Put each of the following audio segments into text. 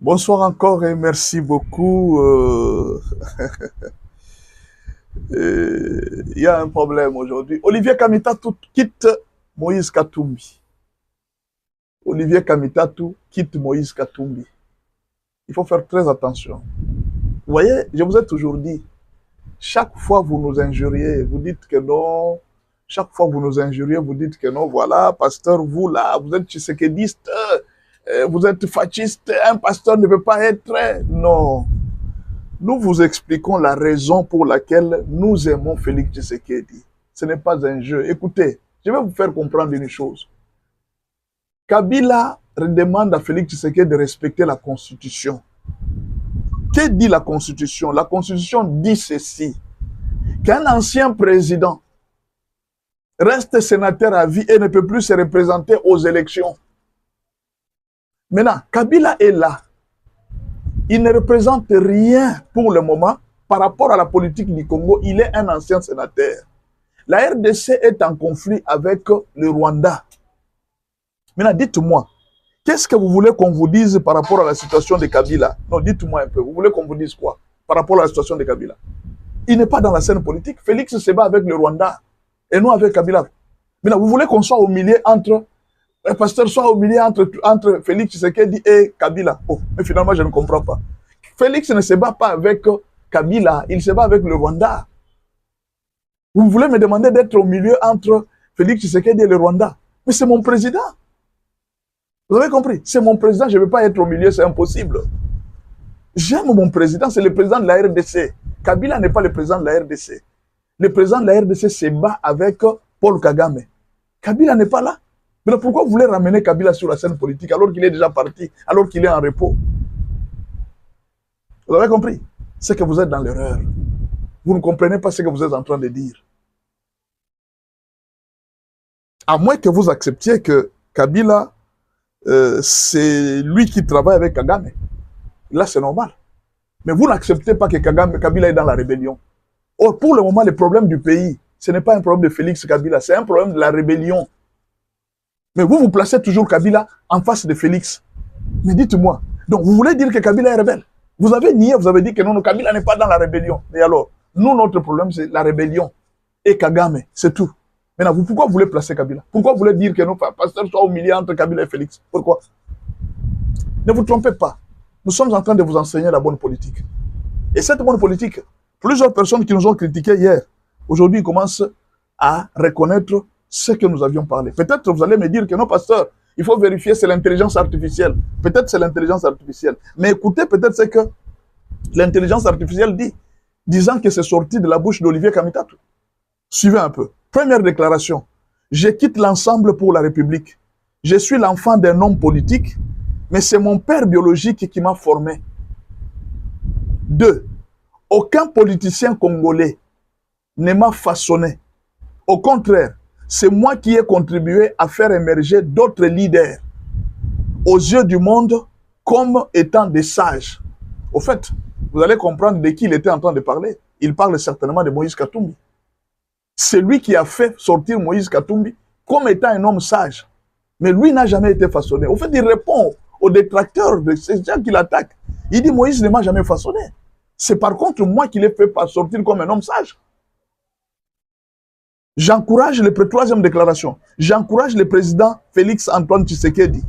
Bonsoir encore et merci beaucoup. Il y a un problème aujourd'hui. Olivier Kamitatou quitte Moïse Katumbi. Olivier Kamitatou quitte Moïse Katumbi. Il faut faire très attention. Vous voyez, je vous ai toujours dit, chaque fois vous nous injuriez, vous dites que non. Chaque fois vous nous injuriez, vous dites que non. Voilà, pasteur, vous là, vous êtes tshisekidiste, vous êtes fasciste. Un pasteur ne peut pas être. Non. Nous vous expliquons la raison pour laquelle nous aimons Félix Tshisekedi. Ce n'est pas un jeu. Écoutez, je vais vous faire comprendre une chose. Kabila demande à Félix Tshisekedi de respecter la Constitution. Que dit la Constitution? La Constitution dit ceci, qu'un ancien président reste sénateur à vie et ne peut plus se représenter aux élections. Maintenant, Kabila est là. Il ne représente rien pour le moment par rapport à la politique du Congo. Il est un ancien sénateur. La RDC est en conflit avec le Rwanda. Maintenant, dites-moi, qu'est-ce que vous voulez qu'on vous dise par rapport à la situation de Kabila? Non, dites-moi un peu. Vous voulez qu'on vous dise quoi par rapport à la situation de Kabila? Il n'est pas dans la scène politique. Félix se bat avec le Rwanda et nous avec Kabila. Maintenant, vous voulez qu'on soit au milieu entre... Un pasteur soit au milieu entre Félix Tshisekedi et Kabila. Oh, mais finalement, je ne comprends pas. Félix ne se bat pas avec Kabila, il se bat avec le Rwanda. Vous voulez me demander d'être au milieu entre Félix Tshisekedi et le Rwanda? Mais c'est mon président. Vous avez compris? C'est mon président, je ne veux pas être au milieu, c'est impossible. J'aime mon président, c'est le président de la RDC. Kabila n'est pas le président de la RDC. Le président de la RDC se bat avec Paul Kagame. Kabila n'est pas là. Mais pourquoi vous voulez ramener Kabila sur la scène politique alors qu'il est déjà parti, alors qu'il est en repos? Vous avez compris? C'est que vous êtes dans l'erreur. Vous ne comprenez pas ce que vous êtes en train de dire. À moins que vous acceptiez que Kabila, c'est lui qui travaille avec Kagame. Là, c'est normal. Mais vous n'acceptez pas que Kabila est dans la rébellion. Or, pour le moment, le problème du pays, ce n'est pas un problème de Félix Kabila, c'est un problème de la rébellion. Mais vous placez toujours Kabila en face de Félix. Mais dites-moi, donc vous voulez dire que Kabila est rebelle? Vous avez nié, vous avez dit que non, Kabila n'est pas dans la rébellion. Et alors, nous, notre problème, c'est la rébellion et Kagame, c'est tout. Maintenant, pourquoi vous voulez placer Kabila? Pourquoi vous voulez dire que nos pasteurs soient au milieu entre Kabila et Félix? Pourquoi? Ne vous trompez pas. Nous sommes en train de vous enseigner la bonne politique. Et cette bonne politique, plusieurs personnes qui nous ont critiqués hier, aujourd'hui commencent à reconnaître ce que nous avions parlé. Peut-être vous allez me dire que non, pasteur, il faut vérifier, c'est l'intelligence artificielle. Peut-être c'est l'intelligence artificielle. Mais écoutez, peut-être c'est que l'intelligence artificielle dit, disant que c'est sorti de la bouche d'Olivier Kamitatou. Suivez un peu. Première déclaration. Je quitte l'ensemble pour la République. Je suis l'enfant d'un homme politique, mais c'est mon père biologique qui m'a formé. 2. Aucun politicien congolais ne m'a façonné. Au contraire, c'est moi qui ai contribué à faire émerger d'autres leaders aux yeux du monde comme étant des sages. Au fait, vous allez comprendre de qui il était en train de parler. Il parle certainement de Moïse Katumbi. C'est lui qui a fait sortir Moïse Katumbi comme étant un homme sage. Mais lui n'a jamais été façonné. Au fait, il répond aux détracteurs de ces gens qui l'attaquent. Il dit Moïse ne m'a jamais façonné. C'est par contre moi qui l'ai fait sortir comme un homme sage. J'encourage troisième déclaration. J'encourage le président Félix Antoine Tshisekedi,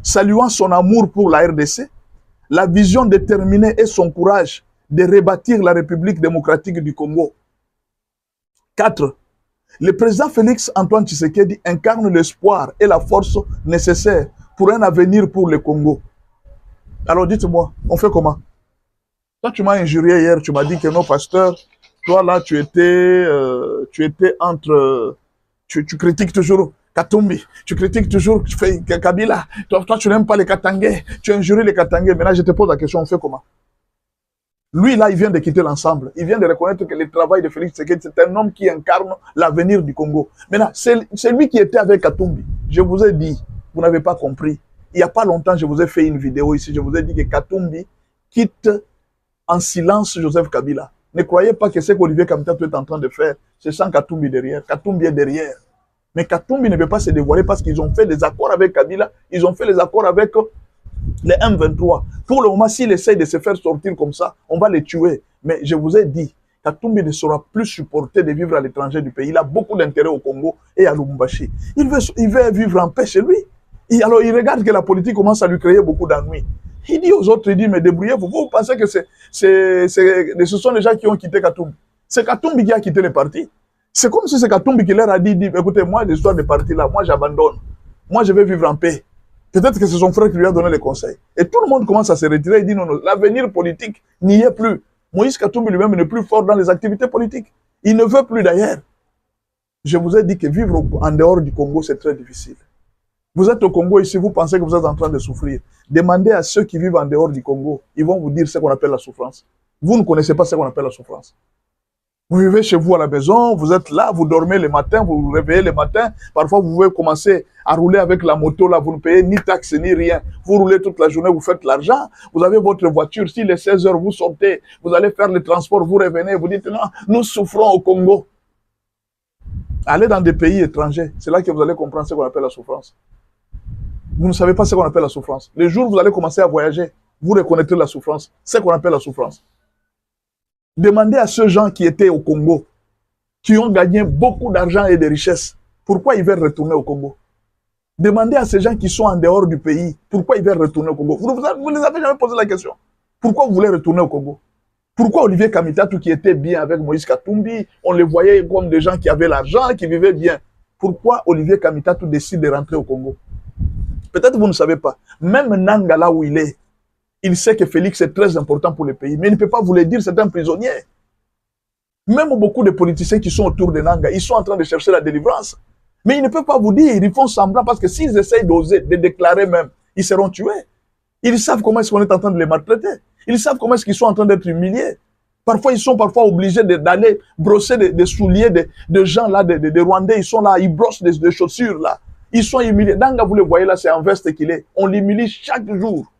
saluant son amour pour la RDC, la vision déterminée et son courage de rebâtir la République démocratique du Congo. 4. Le président Félix Antoine Tshisekedi incarne l'espoir et la force nécessaires pour un avenir pour le Congo. Alors dites-moi, on fait comment? Toi, tu m'as injurié hier, tu m'as dit que non, pasteur, toi là, tu étais entre... Tu critiques toujours Katumbi, tu critiques toujours Kabila, toi tu n'aimes pas les Katangais, tu injures les Katangais. Maintenant, je te pose la question, on fait comment? Lui, là, il vient de quitter l'ensemble. Il vient de reconnaître que le travail de Félix Tshisekedi, c'est un homme qui incarne l'avenir du Congo. Maintenant, c'est lui qui était avec Katumbi. Je vous ai dit, vous n'avez pas compris. Il n'y a pas longtemps, je vous ai fait une vidéo ici, je vous ai dit que Katumbi quitte en silence Joseph Kabila. Ne croyez pas que ce qu'Olivier Kamitatou est en train de faire, c'est sans Katumbi derrière. Katumbi est derrière. Mais Katumbi ne peut pas se dévoiler parce qu'ils ont fait des accords avec Kabila, ils ont fait des accords avec Les M23, pour le moment, s'ils essayent de se faire sortir comme ça, on va les tuer. Mais je vous ai dit, Katumbi ne sera plus supporté de vivre à l'étranger du pays. Il a beaucoup d'intérêt au Congo et à Lubumbashi. Il veut vivre en paix chez lui. Et alors, il regarde que la politique commence à lui créer beaucoup d'ennuis. Il dit aux autres, il dit, mais débrouillez-vous. Vous pensez que ce sont les gens qui ont quitté Katumbi. C'est Katumbi qui a quitté le parti. C'est comme si c'est Katumbi qui leur a dit, écoutez, moi, l'histoire des partis là, moi, j'abandonne. Moi, je vais vivre en paix. Peut-être que c'est son frère qui lui a donné les conseils. Et tout le monde commence à se retirer. Il dit, non, non, l'avenir politique n'y est plus. Moïse Katumbi lui-même n'est plus fort dans les activités politiques. Il ne veut plus d'ailleurs. Je vous ai dit que vivre en dehors du Congo, c'est très difficile. Vous êtes au Congo ici, vous pensez que vous êtes en train de souffrir. Demandez à ceux qui vivent en dehors du Congo, ils vont vous dire ce qu'on appelle la souffrance. Vous ne connaissez pas ce qu'on appelle la souffrance. Vous vivez chez vous à la maison, vous êtes là, vous dormez le matin, vous vous réveillez le matin. Parfois, vous pouvez commencer à rouler avec la moto, là, vous ne payez ni taxes ni rien. Vous roulez toute la journée, vous faites l'argent. Vous avez votre voiture, s'il est 16 heures, vous sortez, vous allez faire le transport, vous revenez, vous dites non, nous souffrons au Congo. Allez dans des pays étrangers, c'est là que vous allez comprendre ce qu'on appelle la souffrance. Vous ne savez pas ce qu'on appelle la souffrance. Le jour où vous allez commencer à voyager, vous reconnaîtrez la souffrance. C'est ce qu'on appelle la souffrance. Demandez à ceux gens qui étaient au Congo, qui ont gagné beaucoup d'argent et de richesses, pourquoi ils veulent retourner au Congo. Demandez à ces gens qui sont en dehors du pays, pourquoi ils veulent retourner au Congo. Vous ne les avez jamais posé la question. Pourquoi vous voulez retourner au Congo? Pourquoi Olivier Kamitatou, qui était bien avec Moïse Katumbi, on les voyait comme des gens qui avaient l'argent, qui vivaient bien. Pourquoi Olivier Kamitatou décide de rentrer au Congo? Peut-être vous ne savez pas. Même Nanga, là où il est, il sait que Félix est très important pour le pays, mais il ne peut pas vous le dire, c'est un prisonnier. Même beaucoup de politiciens qui sont autour de Nanga, ils sont en train de chercher la délivrance. Mais ils ne peuvent pas vous dire, ils font semblant, parce que s'ils essayent d'oser, de déclarer même, ils seront tués. Ils savent comment est-ce qu'on est en train de les maltraiter. Ils savent comment est-ce qu'ils sont en train d'être humiliés. Parfois, ils sont obligés d'aller brosser des souliers de gens là, des Rwandais, ils sont là, ils brossent des chaussures là. Ils sont humiliés. Nanga, vous le voyez là, c'est en veste qu'il est. On l'humilie chaque jour.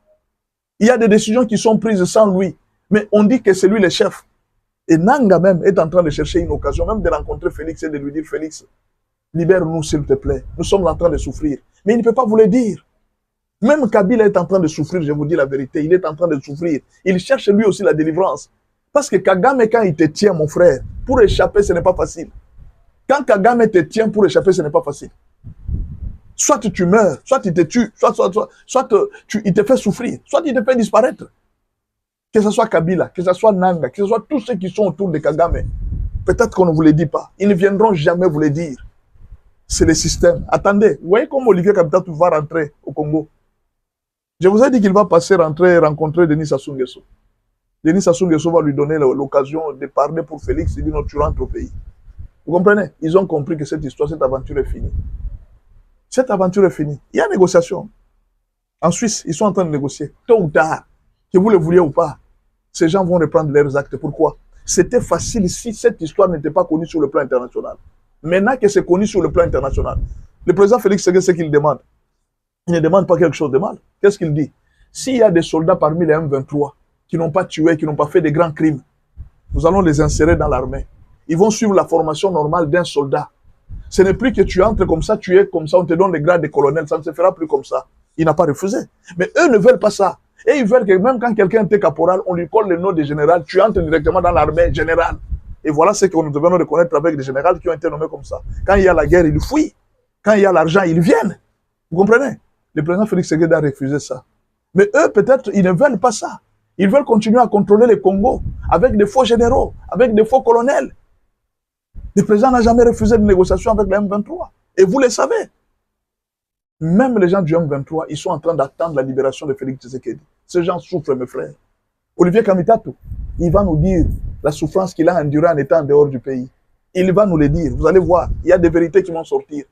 Il y a des décisions qui sont prises sans lui. Mais on dit que c'est lui le chef. Et Nanga même est en train de chercher une occasion, même de rencontrer Félix et de lui dire, Félix, libère-nous s'il te plaît. Nous sommes en train de souffrir. Mais il ne peut pas vous le dire. Même Kabila est en train de souffrir, je vous dis la vérité. Il est en train de souffrir. Il cherche lui aussi la délivrance. Parce que Kagame, quand il te tient, mon frère, pour échapper, ce n'est pas facile. Quand Kagame te tient pour échapper, ce n'est pas facile. Soit tu meurs, soit il te tue, soit il te fait souffrir, soit il te fait disparaître. Que ce soit Kabila, que ce soit Nanga, que ce soit tous ceux qui sont autour de Kagame. Peut-être qu'on ne vous le dit pas. Ils ne viendront jamais vous le dire. C'est le système. Attendez, vous voyez comme Olivier Kamitatou va rentrer au Congo. Je vous ai dit qu'il va passer, rentrer, rencontrer Denis Sassou Nguesso. Denis Sassou Nguesso va lui donner l'occasion de parler pour Félix. Il dit non, tu rentres au pays. Vous comprenez? Ils ont compris que cette histoire, cette aventure est finie. Cette aventure est finie. Il y a négociation. En Suisse, ils sont en train de négocier. Tôt ou tard, que vous le vouliez ou pas, ces gens vont reprendre leurs actes. Pourquoi? C'était facile si cette histoire n'était pas connue sur le plan international. Maintenant que c'est connu sur le plan international, le président Félix Tshisekedi, ce qu'il demande, il ne demande pas quelque chose de mal. Qu'est-ce qu'il dit? S'il y a des soldats parmi les M23 qui n'ont pas tué, qui n'ont pas fait de grands crimes, nous allons les insérer dans l'armée. Ils vont suivre la formation normale d'un soldat. Ce n'est plus que tu entres comme ça, tu es comme ça, on te donne le grade de colonel, ça ne se fera plus comme ça. Il n'a pas refusé. Mais eux ne veulent pas ça. Et ils veulent que même quand quelqu'un était caporal, on lui colle le nom de général, tu entres directement dans l'armée générale. Et voilà ce que nous devons reconnaître avec des généraux qui ont été nommés comme ça. Quand il y a la guerre, ils fuient. Quand il y a l'argent, ils viennent. Vous comprenez? Le président Félix Tshisekedi a refusé ça. Mais eux, peut-être, ils ne veulent pas ça. Ils veulent continuer à contrôler le Congo avec des faux généraux, avec des faux colonels. Le président n'a jamais refusé de négociation avec le M23. Et vous le savez. Même les gens du M23, ils sont en train d'attendre la libération de Félix Tshisekedi. Ces gens souffrent, mes frères. Olivier Kamitatou, il va nous dire la souffrance qu'il a endurée en étant en dehors du pays. Il va nous le dire. Vous allez voir, il y a des vérités qui vont sortir.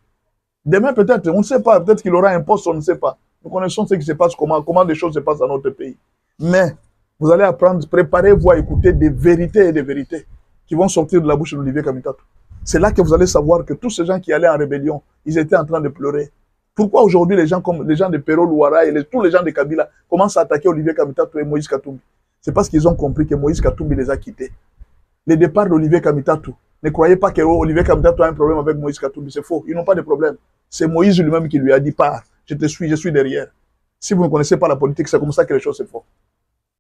Demain, peut-être, on ne sait pas, peut-être qu'il aura un poste, on ne sait pas. Nous connaissons ce qui se passe, comment les choses se passent dans notre pays. Mais vous allez apprendre, préparez-vous à écouter des vérités et des vérités qui vont sortir de la bouche d'Olivier Kamitatou. C'est là que vous allez savoir que tous ces gens qui allaient en rébellion, ils étaient en train de pleurer. Pourquoi aujourd'hui les gens comme les gens de Pero Luara et tous les gens de Kabila commencent à attaquer Olivier Kamitatou et Moïse Katumbi? C'est parce qu'ils ont compris que Moïse Katumbi les a quittés. Le départ d'Olivier Kamitatou, ne croyez pas que Olivier Kamitatou a un problème avec Moïse Katumbi, c'est faux, ils n'ont pas de problème. C'est Moïse lui-même qui lui a dit, pars, je te suis, je suis derrière. Si vous ne connaissez pas la politique, c'est comme ça que les choses se font.